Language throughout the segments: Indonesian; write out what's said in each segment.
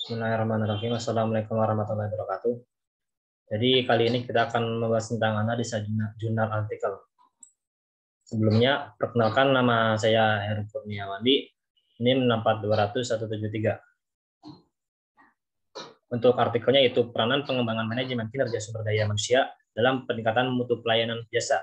Bismillahirrahmanirrahim. Assalamualaikum warahmatullahi wabarakatuh. Jadi kali ini kita akan membahas tentang analisa jurnal artikel. Sebelumnya, perkenalkan nama saya Heru Kurniawandi, NIM 6420173. Untuk artikelnya yaitu peranan pengembangan manajemen kinerja sumber daya manusia dalam peningkatan mutu pelayanan jasa.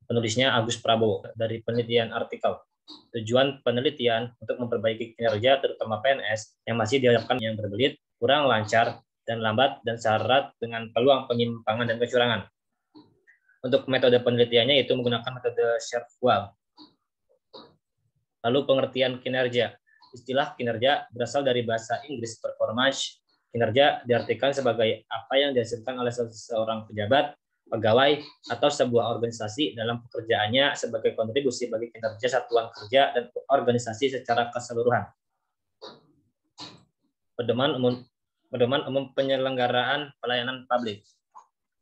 Penulisnya Agus Prabowo dari penelitian artikel. Tujuan penelitian untuk memperbaiki kinerja terutama PNS yang masih diharapkan yang berbelit, kurang lancar, dan lambat, dan syarat dengan peluang penyimpangan dan kecurangan. Untuk metode penelitiannya yaitu menggunakan metode Sherwood. Lalu pengertian kinerja. Istilah kinerja berasal dari bahasa Inggris performance. Kinerja diartikan sebagai apa yang dihasilkan oleh seseorang pejabat, pegawai, atau sebuah organisasi dalam pekerjaannya sebagai kontribusi bagi kinerja satuan kerja dan organisasi secara keseluruhan. Pedoman umum penyelenggaraan pelayanan publik.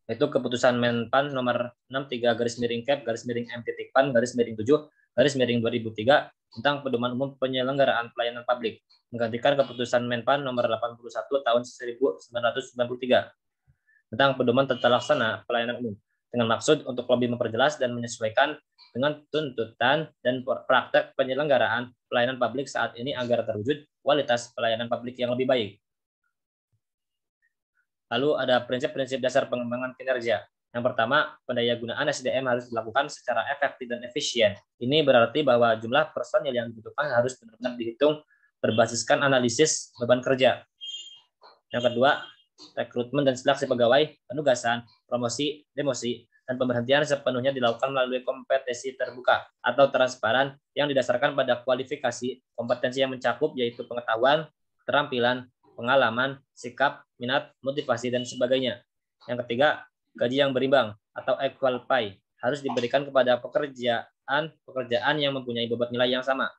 Itu keputusan Menpan nomor 63/M.Pan/7/2003 tentang pedoman umum penyelenggaraan pelayanan publik, menggantikan keputusan Menpan nomor 81 tahun 1993 tentang pedoman tata laksana pelayanan umum, dengan maksud untuk lebih memperjelas dan menyesuaikan dengan tuntutan dan praktek penyelenggaraan pelayanan publik saat ini agar terwujud kualitas pelayanan publik yang lebih baik. Lalu ada prinsip-prinsip dasar pengembangan kinerja. Yang pertama, pendayagunaan SDM harus dilakukan secara efektif dan efisien. Ini berarti bahwa jumlah personil yang dibutuhkan harus benar-benar dihitung berbasiskan analisis beban kerja. Yang kedua, rekrutmen dan seleksi pegawai, penugasan, promosi, demosi, dan pemberhentian sepenuhnya dilakukan melalui kompetisi terbuka atau transparan yang didasarkan pada kualifikasi kompetensi yang mencakup yaitu pengetahuan, keterampilan, pengalaman, sikap, minat, motivasi, dan sebagainya. Yang ketiga, gaji yang berimbang atau equal pay harus diberikan kepada pekerjaan yang mempunyai bobot nilai yang sama.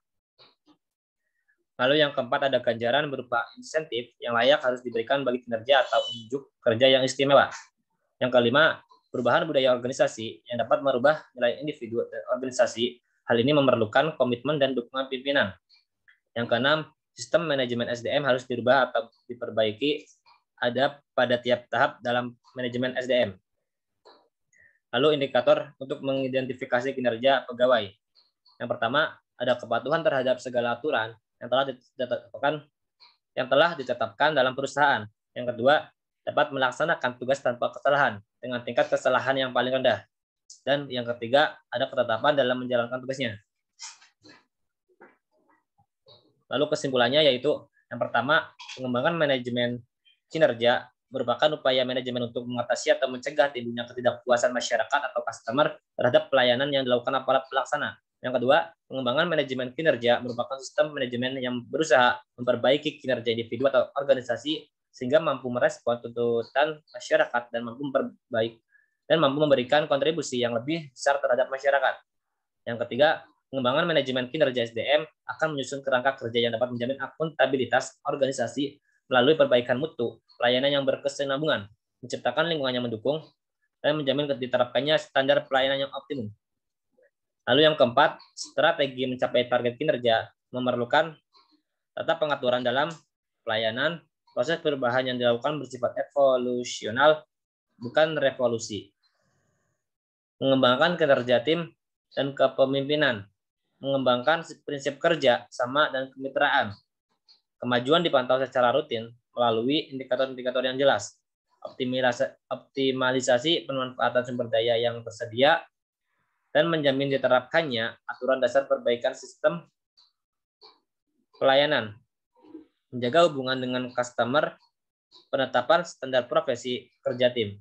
Lalu yang keempat ada ganjaran berupa insentif yang layak harus diberikan bagi kinerja atau unjuk kerja yang istimewa. Yang kelima, perubahan budaya organisasi yang dapat merubah nilai individu dan organisasi. Hal ini memerlukan komitmen dan dukungan pimpinan. Yang keenam, sistem manajemen SDM harus dirubah atau diperbaiki ada pada tiap tahap dalam manajemen SDM. Lalu indikator untuk mengidentifikasi kinerja pegawai. Yang pertama, ada kepatuhan terhadap segala aturan yang telah ditetapkan dalam perusahaan. Yang kedua, dapat melaksanakan tugas tanpa kesalahan dengan tingkat kesalahan yang paling rendah. Dan yang ketiga, ada ketetapan dalam menjalankan tugasnya. Lalu kesimpulannya yaitu yang pertama, pengembangan manajemen kinerja merupakan upaya manajemen untuk mengatasi atau mencegah timbulnya ketidakpuasan masyarakat atau customer terhadap pelayanan yang dilakukan aparat pelaksana. Yang kedua, pengembangan manajemen kinerja merupakan sistem manajemen yang berusaha memperbaiki kinerja individu atau organisasi sehingga mampu merespons tuntutan masyarakat dan mampu memberikan kontribusi yang lebih besar terhadap masyarakat. Yang ketiga, pengembangan manajemen kinerja SDM akan menyusun kerangka kerja yang dapat menjamin akuntabilitas organisasi melalui perbaikan mutu, pelayanan yang berkesinambungan, menciptakan lingkungan yang mendukung, dan menjamin diterapkannya standar pelayanan yang optimum. Lalu yang keempat, strategi mencapai target kinerja memerlukan tata pengaturan dalam pelayanan, proses perubahan yang dilakukan bersifat evolusional, bukan revolusi. Mengembangkan kinerja tim dan kepemimpinan, mengembangkan prinsip kerja sama dan kemitraan. Kemajuan dipantau secara rutin melalui indikator-indikator yang jelas. Optimalisasi pemanfaatan sumber daya yang tersedia dan menjamin diterapkannya aturan dasar perbaikan sistem pelayanan. Menjaga hubungan dengan customer, penetapan standar profesi kerja tim.